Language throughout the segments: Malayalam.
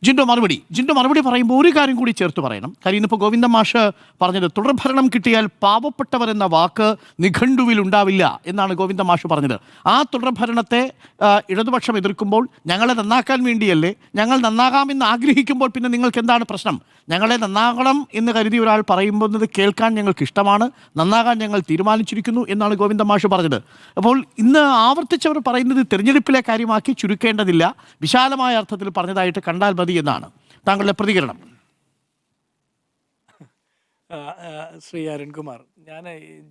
ജിൻഡോ മറുപടി പറയുമ്പോൾ ഒരു കാര്യം കൂടി ചേർത്ത് പറയണം. കാര്യം ഇന്നിപ്പോൾ ഗോവിന്ദൻ മാഷ് പറഞ്ഞത് തുടർഭരണം കിട്ടിയാൽ പാവപ്പെട്ടവരെന്ന വാക്ക് നിഘണ്ടുവിൽ ഉണ്ടാവില്ല എന്നാണ് ഗോവിന്ദൻ മാഷ് പറഞ്ഞത്. ആ തുടർഭരണത്തെ ഇടതുപക്ഷം എതിർക്കുമ്പോൾ ഞങ്ങളെ നന്നാക്കാൻ വേണ്ടിയല്ലേ, ഞങ്ങൾ നന്നാകാമെന്ന് ആഗ്രഹിക്കുമ്പോൾ പിന്നെ നിങ്ങൾക്ക് എന്താണ് പ്രശ്നം? ഞങ്ങളെ നന്നാകണം എന്ന് കരുതി ഒരാൾ പറയുമ്പോൾ കേൾക്കാൻ ഞങ്ങൾക്ക് ഇഷ്ടമാണ്, നന്നാകാൻ ഞങ്ങൾ തീരുമാനിച്ചിരിക്കുന്നു എന്നാണ് ഗോവിന്ദൻ മാഷ് പറഞ്ഞത്. അപ്പോൾ ഇന്ന് ആവർത്തിച്ചവർ പറയുന്നത് തിരഞ്ഞെടുപ്പിലെ കാര്യമാക്കി ചുരുക്കേണ്ടതില്ല, വിശാലമായ അർത്ഥത്തിൽ പറഞ്ഞതായിട്ട് കണ്ടാൽ മതി എന്നാണ്. താങ്കളുടെ പ്രതികരണം? ശ്രീ അരുൺകുമാർ, ഞാൻ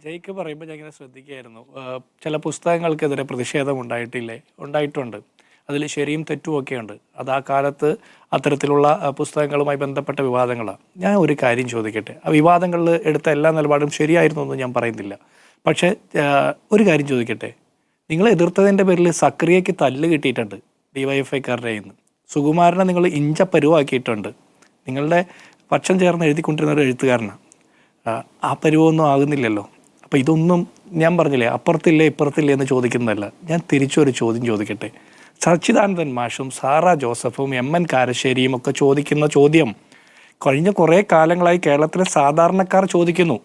ജയ്ക്ക് പറയുമ്പോൾ ഞാൻ ഇങ്ങനെ ശ്രദ്ധിക്കുകയായിരുന്നു. ചില പുസ്തകങ്ങൾക്കെതിരെ പ്രതിഷേധം ഉണ്ടായിട്ടുണ്ട്. അതിൽ ശരിയും തെറ്റും ഒക്കെ ഉണ്ട്. അത് ആ കാലത്ത് അത്തരത്തിലുള്ള പുസ്തകങ്ങളുമായി ബന്ധപ്പെട്ട വിവാദങ്ങളാണ്. ഞാൻ ഒരു കാര്യം ചോദിക്കട്ടെ, ആ വിവാദങ്ങളിൽ എടുത്ത എല്ലാ നിലപാടും ശരിയായിരുന്നു എന്ന് ഞാൻ പറയുന്നില്ല. പക്ഷേ ഒരു കാര്യം ചോദിക്കട്ടെ, നിങ്ങൾ എതിർത്തതിൻ്റെ പേരിൽ സക്രിയയ്ക്ക് തല്ല് കിട്ടിയിട്ടുണ്ട് DYFIക്കാരുടെ കയ്യിൽ നിന്ന്. സുകുമാരനെ നിങ്ങൾ ഇഞ്ചപ്പരുവാക്കിയിട്ടുണ്ട്. നിങ്ങളുടെ പക്ഷം ചേർന്ന് എഴുതിക്കൊണ്ടിരുന്ന ഒരു എഴുത്തുകാരനാണ്. ആ പരുവൊന്നും ആകുന്നില്ലല്ലോ. അപ്പോൾ ഇതൊന്നും ഞാൻ പറഞ്ഞില്ലേ അപ്പുറത്തില്ലേ ഇപ്പുറത്തില്ലേ എന്ന് ചോദിക്കുന്നതല്ല. ഞാൻ തിരിച്ചൊരു ചോദ്യം ചോദിക്കട്ടെ. സച്ചിദാനന്ദൻ മാഷും സാറ ജോസഫും MN കാരശ്ശേരിയും ഒക്കെ ചോദിക്കുന്ന ചോദ്യം കഴിഞ്ഞ കുറേ കാലങ്ങളായി കേരളത്തിലെ സാധാരണക്കാർ ചോദിക്കുന്നു,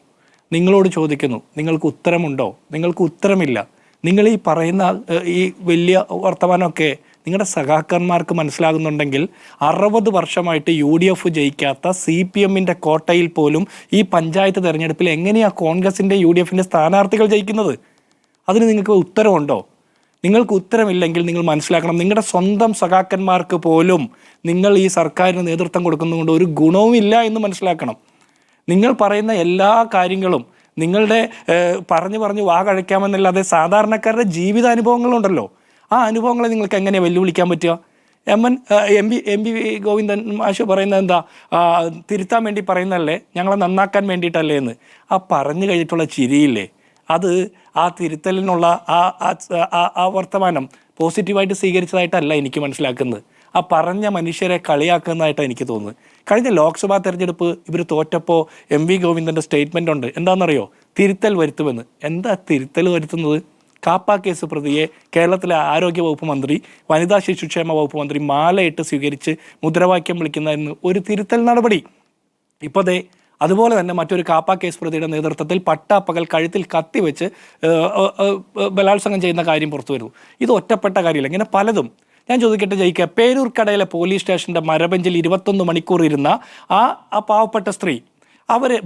നിങ്ങളോട് ചോദിക്കുന്നു. നിങ്ങൾക്ക് ഉത്തരമുണ്ടോ? നിങ്ങൾക്ക് ഉത്തരമില്ല. നിങ്ങൾ ഈ പറയുന്ന ഈ വലിയ വർത്തമാനമൊക്കെ നിങ്ങളുടെ സഖാക്കന്മാർക്ക് മനസ്സിലാകുന്നുണ്ടെങ്കിൽ 60 വർഷമായിട്ട് UDF ജയിക്കാത്ത CPMൻ്റെ കോട്ടയിൽ പോലും ഈ പഞ്ചായത്ത് തെരഞ്ഞെടുപ്പിൽ എങ്ങനെയാണ് കോൺഗ്രസിൻ്റെ UDFൻ്റെ സ്ഥാനാർത്ഥികൾ ജയിക്കുന്നത്? അതിന് നിങ്ങൾക്ക് ഉത്തരമുണ്ടോ? നിങ്ങൾക്ക് ഉത്തരമില്ലെങ്കിൽ നിങ്ങൾ മനസ്സിലാക്കണം, നിങ്ങളുടെ സ്വന്തം സഖാക്കന്മാർക്ക് പോലും നിങ്ങൾ ഈ സർക്കാരിന് നേതൃത്വം കൊടുക്കുന്നതുകൊണ്ട് ഒരു ഗുണവുമില്ല എന്ന് മനസ്സിലാക്കണം. നിങ്ങൾ പറയുന്ന എല്ലാ കാര്യങ്ങളും നിങ്ങളുടെ പറഞ്ഞ് വാകഴിക്കാമെന്നല്ലാതെ സാധാരണക്കാരുടെ ജീവിതാനുഭവങ്ങളുണ്ടല്ലോ, ആ അനുഭവങ്ങളെ നിങ്ങൾക്ക് എങ്ങനെയാണ് വെല്ലുവിളിക്കാൻ പറ്റുക? എം പി ഗോവിന്ദൻ മാഷ് പറയുന്നത് എന്താ, തിരുത്താൻ വേണ്ടി പറയുന്നതല്ലേ, ഞങ്ങളെ നന്നാക്കാൻ വേണ്ടിയിട്ടല്ലേ എന്ന്. ആ പറഞ്ഞു കഴിഞ്ഞിട്ടുള്ള ചിരിയില്ലേ, അത് ആ തിരുത്തലിനുള്ള ആ വർത്തമാനം പോസിറ്റീവായിട്ട് സ്വീകരിച്ചതായിട്ടല്ല എനിക്ക് മനസ്സിലാക്കുന്നത്. ആ പറഞ്ഞ മനുഷ്യരെ കളിയാക്കുന്നതായിട്ടാണ് എനിക്ക് തോന്നുന്നത്. കഴിഞ്ഞ ലോക്സഭാ തെരഞ്ഞെടുപ്പ് ഇവർ തോറ്റപ്പോൾ MV ഗോവിന്ദൻ്റെ സ്റ്റേറ്റ്മെൻ്റ് ഉണ്ട്. എന്താണെന്നറിയോ? തിരുത്തൽ വരുത്തുമെന്ന്. എന്താ തിരുത്തൽ വരുത്തുന്നത്? കാപ്പ കേസ് പ്രതിയെ കേരളത്തിലെ ആരോഗ്യ വകുപ്പ് മന്ത്രി, വനിതാ ശിശുക്ഷേമ വകുപ്പ് മന്ത്രി മാലയിട്ട് സ്വീകരിച്ച് മുദ്രാവാക്യം വിളിക്കുന്നതിന് ഒരു തിരുത്തൽ നടപടി. ഇപ്പോൾ ദേ അതുപോലെ തന്നെ മറ്റൊരു കാപ്പ കേസ് പ്രതിയുടെ നേതൃത്വത്തിൽ പട്ടാപ്പകൽ കഴുത്തിൽ കത്തിവെച്ച് ബലാത്സംഗം ചെയ്യുന്ന കാര്യം പുറത്തു വരുന്നു. ഇത് ഒറ്റപ്പെട്ട കാര്യമില്ല, ഇങ്ങനെ പലതും. ഞാൻ ചോദിക്കട്ടെ ജയിക്ക, പേരൂർക്കടയിലെ പോലീസ് സ്റ്റേഷൻ്റെ മരബെഞ്ചിൽ 21 മണിക്കൂർ ഇരുന്ന ആ പാവപ്പെട്ട സ്ത്രീ,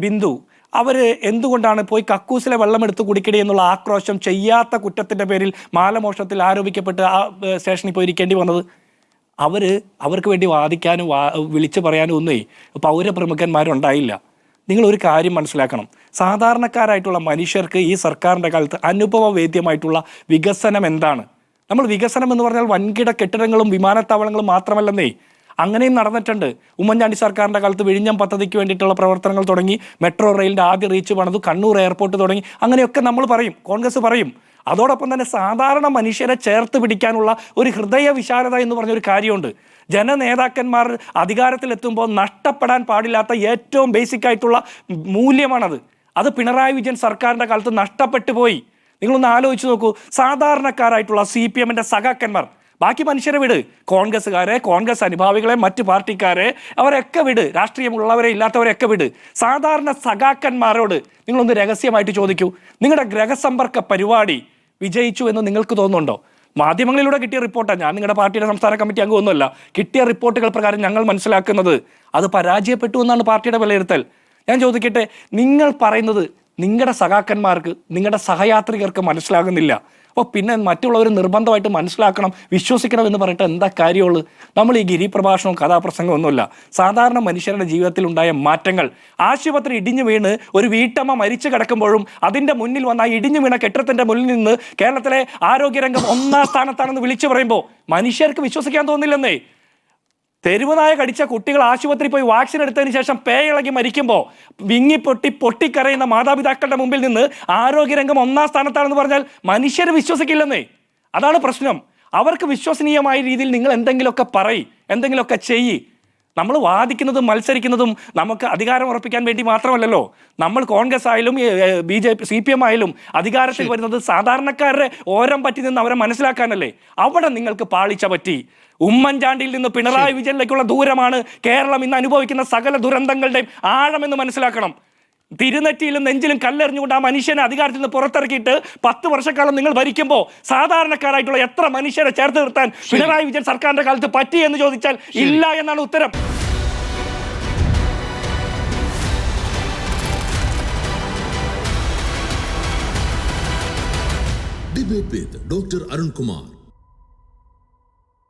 ബിന്ദു, അവർ എന്തുകൊണ്ടാണ് പോയി കക്കൂസിലെ വെള്ളം എടുത്ത് കുടിക്കടി എന്നുള്ള ആക്രോശം ചെയ്യാത്ത കുറ്റത്തിൻ്റെ പേരിൽ മാലമോഷണത്തിൽ ആരോപിക്കപ്പെട്ട് ആ സ്റ്റേഷനിൽ പോയിരിക്കേണ്ടി വന്നത്? അവർക്ക് വേണ്ടി വാദിക്കാനും വിളിച്ചു പറയാനും ഒന്നേ പൗരപ്രമുഖന്മാരുണ്ടായില്ല. നിങ്ങളൊരു കാര്യം മനസ്സിലാക്കണം, സാധാരണക്കാരായിട്ടുള്ള മനുഷ്യർക്ക് ഈ സർക്കാരിൻ്റെ കാലത്ത് അനുഭവവേദ്യമായിട്ടുള്ള വികസനം എന്താണ്? നമ്മൾ വികസനം എന്ന് പറഞ്ഞാൽ വൻകിട കെട്ടിടങ്ങളും വിമാനത്താവളങ്ങളും മാത്രമല്ലെന്നേ, അങ്ങനെയും നടന്നിട്ടുണ്ട്. ഉമ്മൻചാണ്ടി സർക്കാരിൻ്റെ കാലത്ത് വിഴിഞ്ഞം പദ്ധതിക്ക് വേണ്ടിയിട്ടുള്ള പ്രവർത്തനങ്ങൾ തുടങ്ങി, മെട്രോ റെയിലിൻ്റെ ആദ്യ റീച്ച് പണിതു, കണ്ണൂർ എയർപോർട്ട് തുടങ്ങി, അങ്ങനെയൊക്കെ നമ്മൾ പറയും, കോൺഗ്രസ് പറയും. അതോടൊപ്പം തന്നെ സാധാരണ മനുഷ്യരെ ചേർത്ത് പിടിക്കാനുള്ള ഒരു ഹൃദയ വിശാലത എന്ന് പറഞ്ഞൊരു കാര്യമുണ്ട്. ജനനേതാക്കന്മാർ അധികാരത്തിലെത്തുമ്പോൾ നഷ്ടപ്പെടാൻ പാടില്ലാത്ത ഏറ്റവും ബേസിക് ആയിട്ടുള്ള മൂല്യമാണത്. അത് പിണറായി വിജയൻ സർക്കാരിൻ്റെ കാലത്ത് നഷ്ടപ്പെട്ടു പോയി. നിങ്ങളൊന്ന് ആലോചിച്ച് നോക്കൂ, സാധാരണക്കാരായിട്ടുള്ള CPMൻ്റെ സഖാക്കന്മാർ, ബാക്കി മനുഷ്യരെ വിട്, കോൺഗ്രസ്സുകാരെ, കോൺഗ്രസ് അനുഭാവികളെ, മറ്റ് പാർട്ടിക്കാരെ, അവരൊക്കെ വിട്, രാഷ്ട്രീയമുള്ളവരെ ഇല്ലാത്തവരെയൊക്കെ വിട്. സാധാരണ സഖാക്കന്മാരോട് നിങ്ങളൊന്ന് രഹസ്യമായിട്ട് ചോദിക്കൂ, നിങ്ങളുടെ ഗ്രഹസമ്പർക്ക പരിപാടി വിജയിച്ചു എന്ന് നിങ്ങൾക്ക് തോന്നുന്നുണ്ടോ? മാധ്യമങ്ങളിലൂടെ കിട്ടിയ റിപ്പോർട്ടാണ്, ഞാൻ നിങ്ങളുടെ പാർട്ടിയുടെ സംസ്ഥാന കമ്മിറ്റി അംഗമൊന്നുമല്ല, കിട്ടിയ റിപ്പോർട്ടുകൾ പ്രകാരം ഞങ്ങൾ മനസ്സിലാക്കുന്നത് അത് പരാജയപ്പെട്ടു എന്നാണ് പാർട്ടിയുടെ വിലയിരുത്തൽ. ഞാൻ ചോദിക്കട്ടെ, നിങ്ങൾ പറയുന്നത് നിങ്ങളുടെ സഖാക്കന്മാർക്ക്, നിങ്ങളുടെ സഹയാത്രികർക്ക് മനസ്സിലാകുന്നില്ല. അപ്പോൾ പിന്നെ മറ്റുള്ളവർ നിർബന്ധമായിട്ട് മനസ്സിലാക്കണം, വിശ്വസിക്കണം എന്ന് പറഞ്ഞിട്ട് എന്താ കാര്യമുള്ളൂ? നമ്മൾ ഈ ഗിരിപ്രഭാഷണവും കഥാപ്രസംഗവും ഒന്നുമില്ല. സാധാരണ മനുഷ്യരുടെ ജീവിതത്തിൽ ഉണ്ടായ മാറ്റങ്ങൾ, ആശുപത്രി ഇടിഞ്ഞു വീണ് ഒരു വീട്ടമ്മ മരിച്ചു കിടക്കുമ്പോഴും അതിൻ്റെ മുന്നിൽ വന്ന ആ ഇടിഞ്ഞു വീണ കെട്ടിടത്തിൻ്റെ മുന്നിൽ നിന്ന് കേരളത്തിലെ ആരോഗ്യരംഗം 1-ാം സ്ഥാനത്താണെന്ന് വിളിച്ചു പറയുമ്പോൾ മനുഷ്യർക്ക് വിശ്വസിക്കാൻ തോന്നില്ലെന്നേ. തെരുവുനായ കടിച്ച കുട്ടികൾ ആശുപത്രി പോയി വാക്സിൻ എടുത്തതിന് ശേഷം പേയിളകി മരിക്കുമ്പോൾ പൊട്ടിക്കരയുന്ന മാതാപിതാക്കളുടെ മുമ്പിൽ നിന്ന് ആരോഗ്യരംഗം 1-ാം സ്ഥാനത്താണെന്ന് പറഞ്ഞാൽ മനുഷ്യർ വിശ്വസിക്കില്ലെന്നേ. അതാണ് പ്രശ്നം. അവർക്ക് വിശ്വസനീയമായ രീതിയിൽ നിങ്ങൾ എന്തെങ്കിലുമൊക്കെ എന്തെങ്കിലുമൊക്കെ ചെയ്യ്. നമ്മൾ വാദിക്കുന്നതും മത്സരിക്കുന്നതും നമുക്ക് അധികാരം ഉറപ്പിക്കാൻ വേണ്ടി മാത്രമല്ലല്ലോ. നമ്മൾ കോൺഗ്രസ് ആയാലും BJP CPM ആയാലും അധികാരത്തിൽ വരുന്നത് സാധാരണക്കാരുടെ ഓരം പറ്റി നിന്ന് അവരെ മനസ്സിലാക്കാനല്ലേ. അവിടെ നിങ്ങൾക്ക് പാളിച്ച പറ്റി. ഉമ്മൻചാണ്ടിയിൽ നിന്ന് പിണറായി വിജയനിലേക്കുള്ള ദൂരമാണ് കേരളം ഇന്ന് അനുഭവിക്കുന്ന സകല ദുരന്തങ്ങളുടെയും ആഴമെന്ന് മനസ്സിലാക്കണം. തിരുനെറ്റിയിലും നെഞ്ചിലും കല്ലെറിഞ്ഞുകൊണ്ട് ആ മനുഷ്യനെ അധികാരത്തിൽ നിന്ന് പുറത്തിറക്കിയിട്ട് 10 വർഷക്കാലം നിങ്ങൾ ഭരിക്കുമ്പോൾ സാധാരണക്കാരായിട്ടുള്ള എത്ര മനുഷ്യരെ ചേർത്ത് നിർത്താൻ പിണറായി വിജയൻ സർക്കാരിന്റെ കാലത്ത് പറ്റി എന്ന് ചോദിച്ചാൽ ഇല്ല എന്നാണ് ഉത്തരം. Debate with Dr. Arun Kumar.